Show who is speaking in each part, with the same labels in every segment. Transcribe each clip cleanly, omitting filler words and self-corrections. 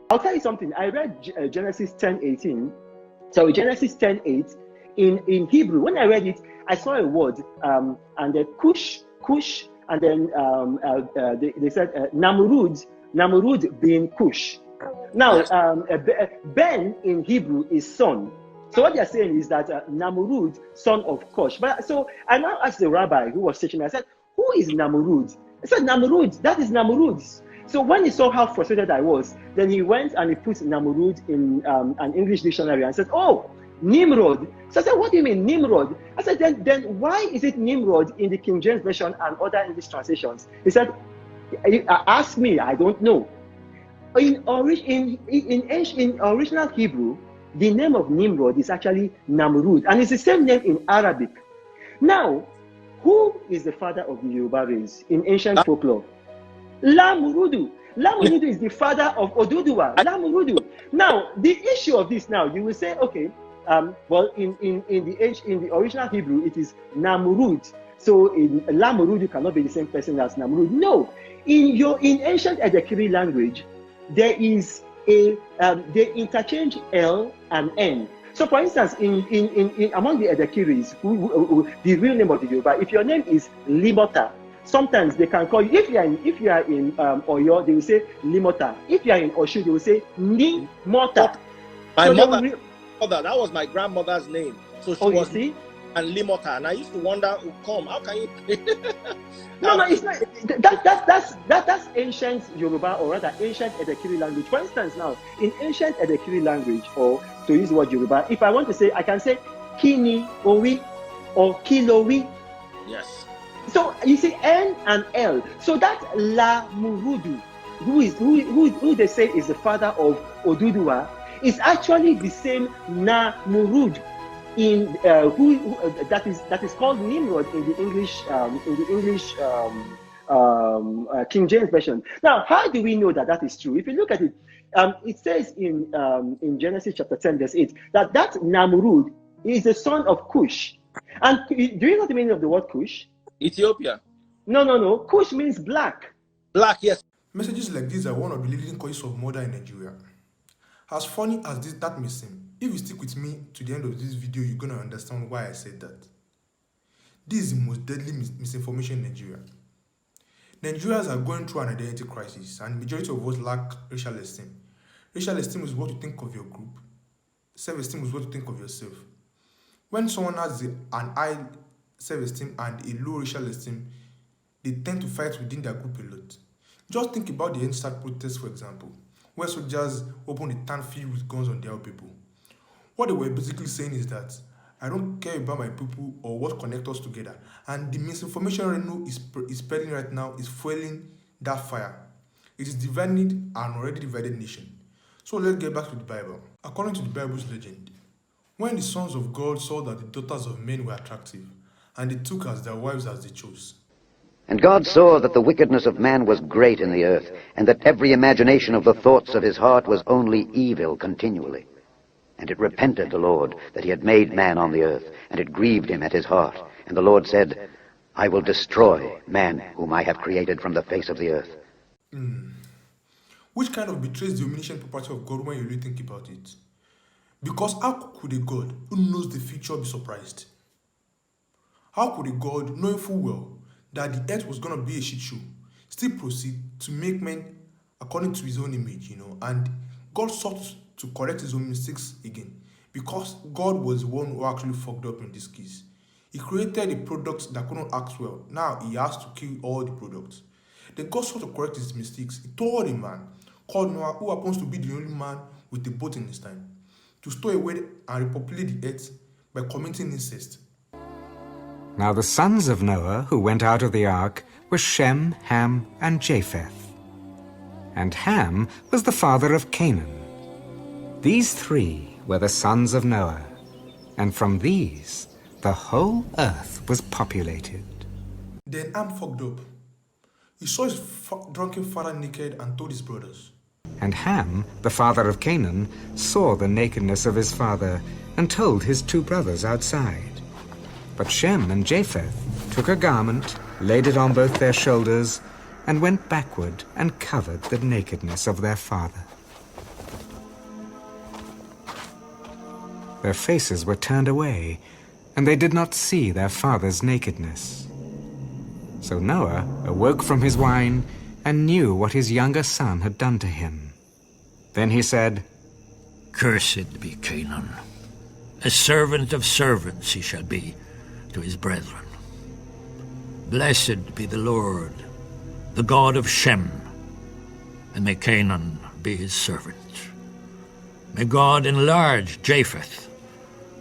Speaker 1: I'll tell you something. I read Genesis 10:18. So Genesis 10:8 in Hebrew. When I read it, I saw a word and the Cush, and then they said Namrud being Cush. Now Ben in Hebrew is son. So what they're saying is that Namrud, son of Cush. But so I now asked the rabbi who was teaching me. I said, "Who is Namrud?" I said, "Namrud. That is Namrud." So when he saw how frustrated I was, then he went and he put Namrud in an English dictionary and said, "Oh, Nimrod." So I said, "What do you mean Nimrod?" I said, then why is it Nimrod in the King James Version and other English translations? He said, "Ask me, I don't know." In original Hebrew, the name of Nimrod is actually Namrud, and it's the same name in Arabic. Now, who is the father of the Yoruba race in ancient folklore? Lamurudu. Lamurudu is the father of Oduduwa. Lamurudu. Now, the issue of this now, you will say, okay, well, in the original Hebrew, it is Namrud. So in Lamurudu cannot be the same person as Namrud. No, in ancient Edekiri language, there is they interchange L and N. So, for instance, in among the Edekiris, the real name of the Yoruba, if your name is Limota, sometimes they can call you. If you are in Oyo, they will say Limota. If you are in Oshu, they will say Nimota.
Speaker 2: My mother, that was my grandmother's name. So she was
Speaker 1: see?
Speaker 2: And Limota, and I used to wonder, how can you play?
Speaker 1: No, it's not. That's ancient Yoruba, or rather ancient Edekiri language. For instance, now in ancient Edekiri language, or to use the word Yoruba, if I want to say, I can say Kini Owi or Kilowi.
Speaker 2: Yes.
Speaker 1: So you see N and L. So that La Murudu, who they say is the father of Oduduwa, is actually the same Na Murud in that is called Nimrod in the English King James Version. Now, how do we know that is true? If you look at it, it says in Genesis chapter 10 verse 8 that Namrud is the son of Cush. And do you know the meaning of the word Cush?
Speaker 2: Ethiopia.
Speaker 1: No. Cush means black.
Speaker 2: Black, yes.
Speaker 3: Messages like these are one of the leading causes of murder in Nigeria. As funny as that may seem, if you stick with me to the end of this video, you're going to understand why I said that. This is the most deadly misinformation in Nigeria. Nigerians are going through an identity crisis, and the majority of us lack racial esteem. Racial esteem is what you think of your group. Self-esteem is what you think of yourself. When someone has an high self-esteem and a low racial esteem, they tend to fight within their group a lot. Just think about the end-start protests, for example, where soldiers opened a town filled with guns on their people. What they were basically saying is that I don't care about my people or what connects us together. And the misinformation Reno is spreading right now is fueling that fire. It is dividing an already divided nation. So let's get back to the Bible. According to the Bible's legend, when the sons of God saw that the daughters of men were attractive, and they took as their wives as they chose.
Speaker 4: And God saw that the wickedness of man was great in the earth, and that every imagination of the thoughts of his heart was only evil continually. And it repented the Lord that he had made man on the earth, and it grieved him at his heart. And the Lord said, I will destroy man whom I have created from the face of the earth.
Speaker 3: Which kind of betrays the omniscient property of God when you really think about it? Because how could a God who knows the future be surprised? How could a God, knowing full well that the earth was going to be a shit show, still proceed to make men according to his own image, and God sought to correct his own mistakes again, because God was the one who actually fucked up in this case. He created a product that couldn't act well. Now he has to kill all the products. Then God sought to correct his mistakes. He told a man called Noah, who happens to be the only man with a boat in his time, to stow away and repopulate the earth by committing incest.
Speaker 5: Now the sons of Noah who went out of the ark were Shem, Ham, and Japheth. And Ham was the father of Canaan. These three were the sons of Noah, and from these the whole earth was populated.
Speaker 3: Then Ham fucked up. He saw his drunken father naked and told his brothers.
Speaker 5: And Ham, the father of Canaan, saw the nakedness of his father and told his two brothers outside. But Shem and Japheth took a garment, laid it on both their shoulders, and went backward and covered the nakedness of their father. Their faces were turned away, and they did not see their father's nakedness. So Noah awoke from his wine and knew what his younger son had done to him. Then he said,
Speaker 6: Cursed be Canaan. A servant of servants he shall be to his brethren. Blessed be the Lord, the God of Shem, and may Canaan be his servant. May God enlarge Japheth,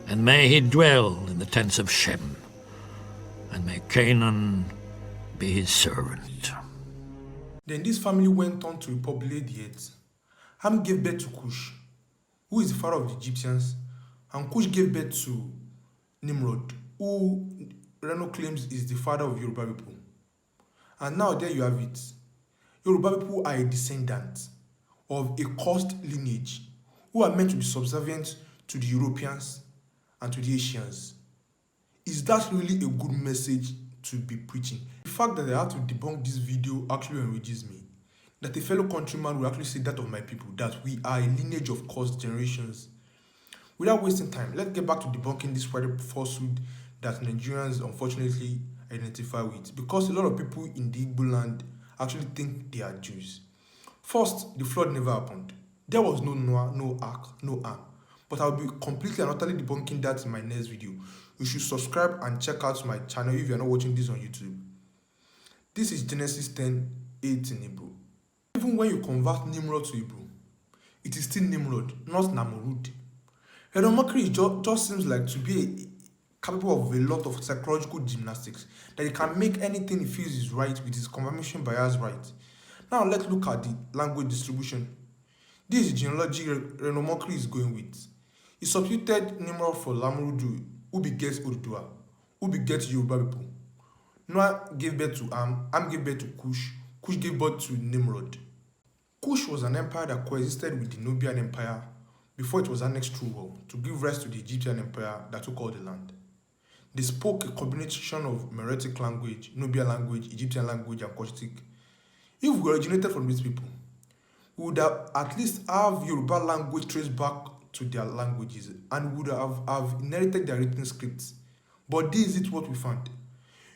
Speaker 6: and may he dwell in the tents of Shem, and may Canaan be his servant.
Speaker 3: Then this family went on to repopulate the earth. Ham gave birth to Cush, who is the father of the Egyptians, and Cush gave birth to Nimrod, who Reno claims is the father of Yoruba people. And now there you have it. Yoruba people are a descendant of a cursed lineage who are meant to be subservient to the Europeans and to the Asians. Is that really a good message to be preaching? The fact that I have to debunk this video actually enrages me. That a fellow countryman will actually say that of my people, that we are a lineage of cursed generations. Without wasting time, let's get back to debunking this falsehood that Nigerians unfortunately identify with, because a lot of people in the Igbo land actually think they are Jews. First, the flood never happened. There was no Noah, no ark, no arm. But I'll be completely and utterly debunking that in my next video. You should subscribe and check out my channel if you are not watching this on YouTube. This is Genesis 10:8 in Hebrew. Even when you convert Nimrod to Hebrew, it is still Nimrod, not Namorud. Omokri just seems like to be capable of a lot of psychological gymnastics, that he can make anything he feels is right with his confirmation bias right. Now let's look at the language distribution. This is genealogy Omokri is going with. He substituted Nimrod for Lamurudu, who begets Odudua, who begets Yoruba people. Noah gave birth to Ham gave birth to Cush, Cush gave birth to Nimrod. Cush was an empire that coexisted with the Nubian Empire before it was annexed through war to give rise to the Egyptian Empire that took all the land. They spoke a combination of Meretic language, Nubian language, Egyptian language, and Coptic. If we originated from these people, we would have at least have Yoruba language traced back to their languages and would have inherited their written scripts. But this is what we found.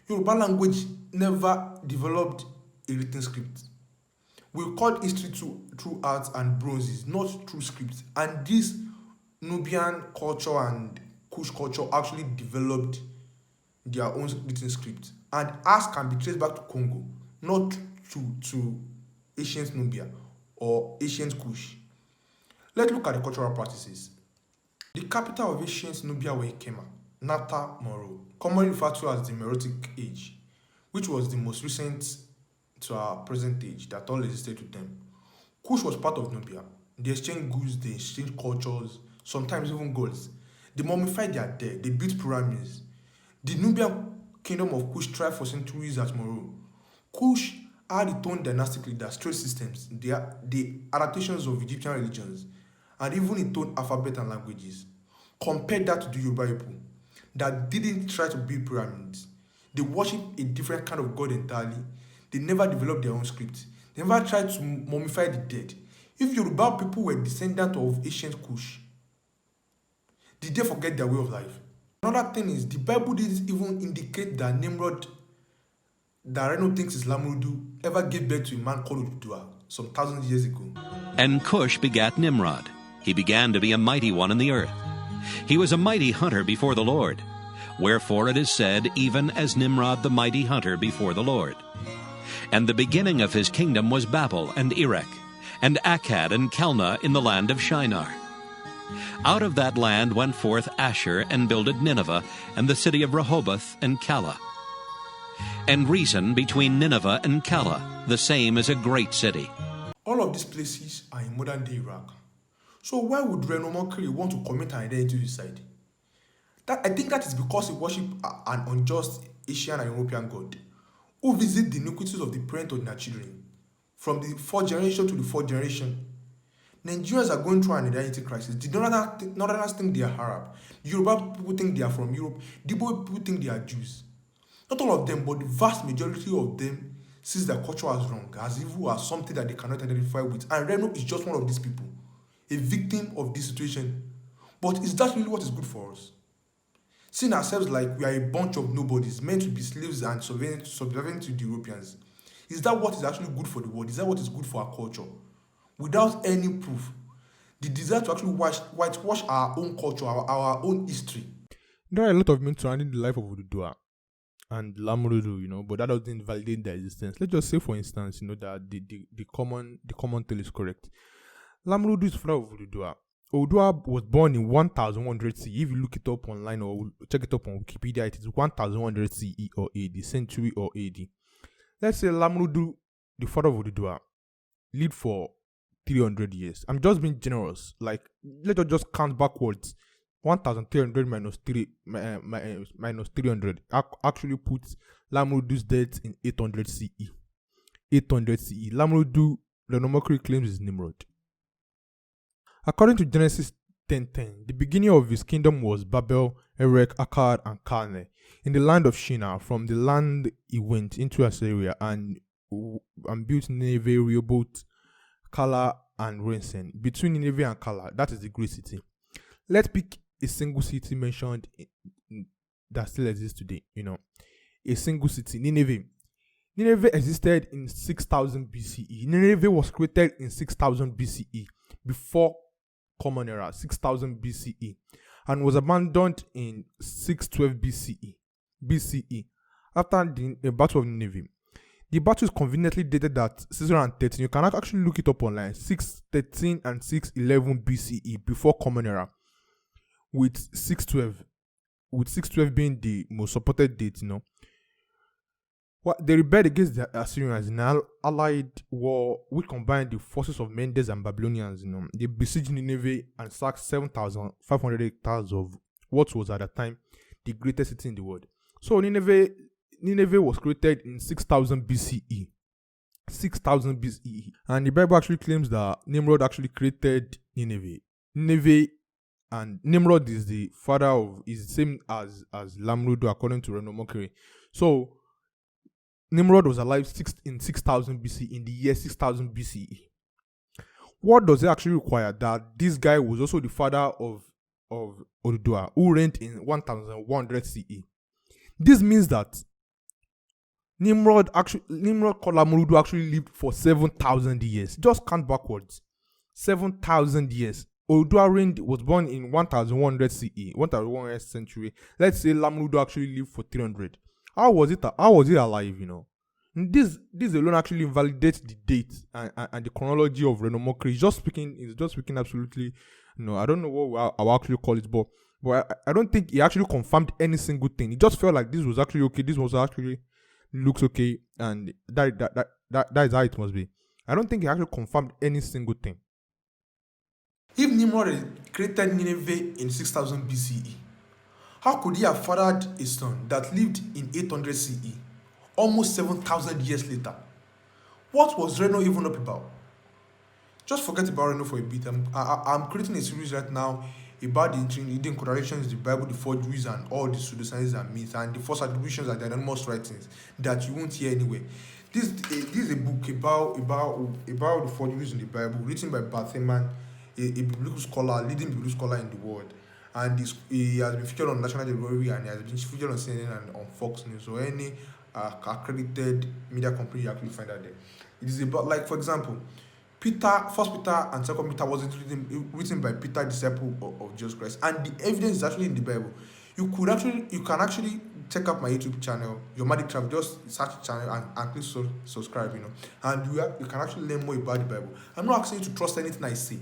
Speaker 3: Yoruba language never developed a written script. We called history through arts and bronzes, not through scripts. And this Nubian culture and Kush culture actually developed their own written script. And ours can be traced back to Congo, not to ancient Nubia or ancient Kush. Let's look at the cultural practices. The capital of ancient Nubia was Ikema, Nata Moro, commonly referred to as the Meroitic Age, which was the most recent to our present age that all existed with them. Kush was part of Nubia. They exchanged goods, they exchanged cultures, sometimes even gods. They mummified their dead, they built pyramids. The Nubian kingdom of Kush thrived for centuries at Moro. Kush had its own dynastic leaders, trade systems, the adaptations of Egyptian religions, and even its own alphabet and languages. Compare that to the Yoruba people that didn't try to build pyramids. They worshipped a different kind of god entirely. They never developed their own script. They never tried to mummify the dead. If Yoruba people were descendants of ancient Kush, did they forget their way of life? Another thing is, the Bible didn't even indicate that Nimrod, that Reno thinks is Lamurudu, ever gave birth to a man called Odudua some thousands of years ago.
Speaker 7: And Cush begat Nimrod. He began to be a mighty one in the earth. He was a mighty hunter before the Lord. Wherefore it is said, even as Nimrod the mighty hunter before the Lord. And the beginning of his kingdom was Babel and Erech, and Akkad and Calneh in the land of Shinar. Out of that land went forth Asher and builded Nineveh, and the city of Rehoboth and Calah. And Reason between Nineveh and Calah, the same is a great city.
Speaker 3: All of these places are in modern-day Iraq. So why would Omokri want to commit an identity suicide? I think that is because he worships an unjust Asian and European god, who visit the iniquities of the parent of their children, from the fourth generation to the fourth generation. Nigerians are going through an identity crisis. The Northerners think they are Arab. Yoruba people think they are from Europe. The Igbo people think they are Jews. Not all of them, but the vast majority of them sees their culture as wrong, as evil, as something that they cannot identify with. And Reno is just one of these people, a victim of this situation. But is that really what is good for us? Seeing ourselves like we are a bunch of nobodies, meant to be slaves and subservient to the Europeans. Is that what is actually good for the world? Is that what is good for our culture? Without any proof, the desire to actually whitewash our own culture, our own history.
Speaker 8: There are a lot of men surrounding the life of Ududua and Lamrudu, but that doesn't validate their existence. Let's just say, for instance, that the common tale is correct. Lamrudu is father of Ududua. Ududua was born in 1100 CE. If you look it up online or check it up on Wikipedia, it is 1100 CE or AD, century or AD. Let's say Lamrudu, the father of Ududua, lived for 300 years. I'm just being generous. Like, let's just count backwards. 1,300 minus 300 actually puts Lamrudu's death in 800 CE. 800 CE. Lamrudu, the Omokri claims, is Nimrod. According to Genesis 10:10, the beginning of his kingdom was Babel, Erech, Akkad, and Calneh. In the land of Shinar, from the land he went into Assyria and built Nineveh, Rehoboth, Kala, and Resen. Between Nineveh and Kala, that is the great city. Let's pick a single city mentioned that still exists today. A single city, Nineveh. Nineveh existed in 6000 BCE. Nineveh was created in 6000 BCE, before Common Era, 6000 BCE, and was abandoned in 612 BCE after the Battle of Nineveh. The battle is conveniently dated at 613. You can actually look it up online. 613 and 611 BCE, before Common Era, with 612 being the most supported date. They rebelled against the Assyrians in an allied war which combined the forces of Medes and Babylonians. They besieged Nineveh and sacked 7,500 hectares of what was at the time the greatest city in the world. So Nineveh was created in 6000 BCE. 6000 BCE. And the Bible actually claims that Nimrod actually created Nineveh. And Nimrod is the father of, is the same as Lamrudu according to Reno Omokri. So Nimrod was alive in 6000 BC, in the year 6000 BCE. What does it actually require? That this guy was also the father of Ududua, who reigned in 1100 CE. This means that Nimrod called Lamrudu actually lived for 7,000 years. Just count backwards. 7,000 years. Ududua was born in 1100 CE, 1100th century. Let's say Lamrudu actually lived for 300. How was it alive, This alone actually invalidates the date and the chronology of Reno Omokri. It's just speaking absolutely, I don't know what I'll actually call it, but I don't think he actually confirmed any single thing. It just felt like this was actually okay, this was actually looks okay, and that is how it must be. I don't think he actually confirmed any single thing.
Speaker 3: If Nimrod created Nineveh in 6000 BCE, how could he have fathered a son that lived in 800 CE, almost 7,000 years later? What was Reno even up about? Just forget about Reno for a bit. I'm creating a series right now about the hidden contradictions, the Bible, the forgeries, and all the pseudosciences and myths, and the false attributions and the anonymous writings that you won't hear anywhere. This is a book about the forgeries in the Bible, written by Barthelman, a biblical scholar, leading biblical scholar in the world. And he has been featured on National Geographic, and he has been featured on CNN and on Fox News. So any accredited media company, you actually find that there. It is about, like, for example, First Peter and Second Peter was written by Peter, disciple of Jesus Christ, and the evidence is actually in the Bible. You can actually check out my YouTube channel, Your Magic Travel. Just search the channel and please subscribe. And you can actually learn more about the Bible. I'm not asking you to trust anything I say.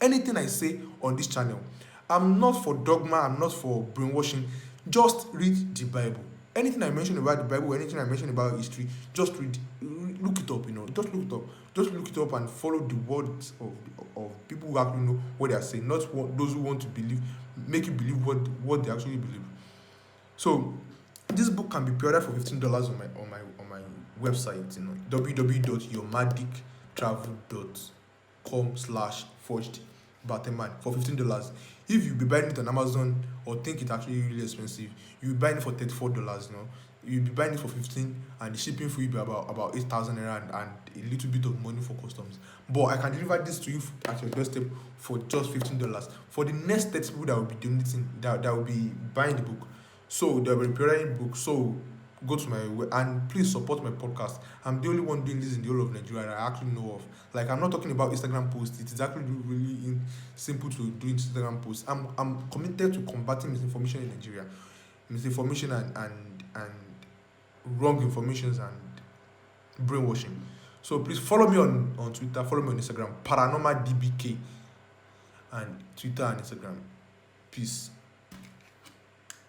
Speaker 3: Anything I say on this channel, I'm not for dogma, I'm not for brainwashing. Just read the Bible. Anything I mention about the Bible, anything I mention about history, just look it up, just look it up. Just look it up and follow the words of people who actually know what they are saying, not those who want to make you believe what they actually believe. So this book can be pre-ordered for $15 on my website, www.yourmagictravel.com. facebook.com/forged Batman for $15. If you be buying it on Amazon or think it's actually really expensive, you be buying it for $34, you'll be buying it for 15, and the shipping fee will be about 8,000 naira and a little bit of money for customs. But I can deliver this to you at your doorstep for just $15. For the next 30 people that will be donating, that will be buying the book, so they will be preparing the book. So go to my and please support my podcast. I'm the only one doing this in the whole of Nigeria that I actually know of. Like, I'm not talking about Instagram posts. It is actually really simple to do Instagram posts. I'm committed to combating misinformation in Nigeria, misinformation and wrong informations and brainwashing. So please follow me on Twitter, follow me on Instagram, paranormal DBK, and Twitter and Instagram. Peace.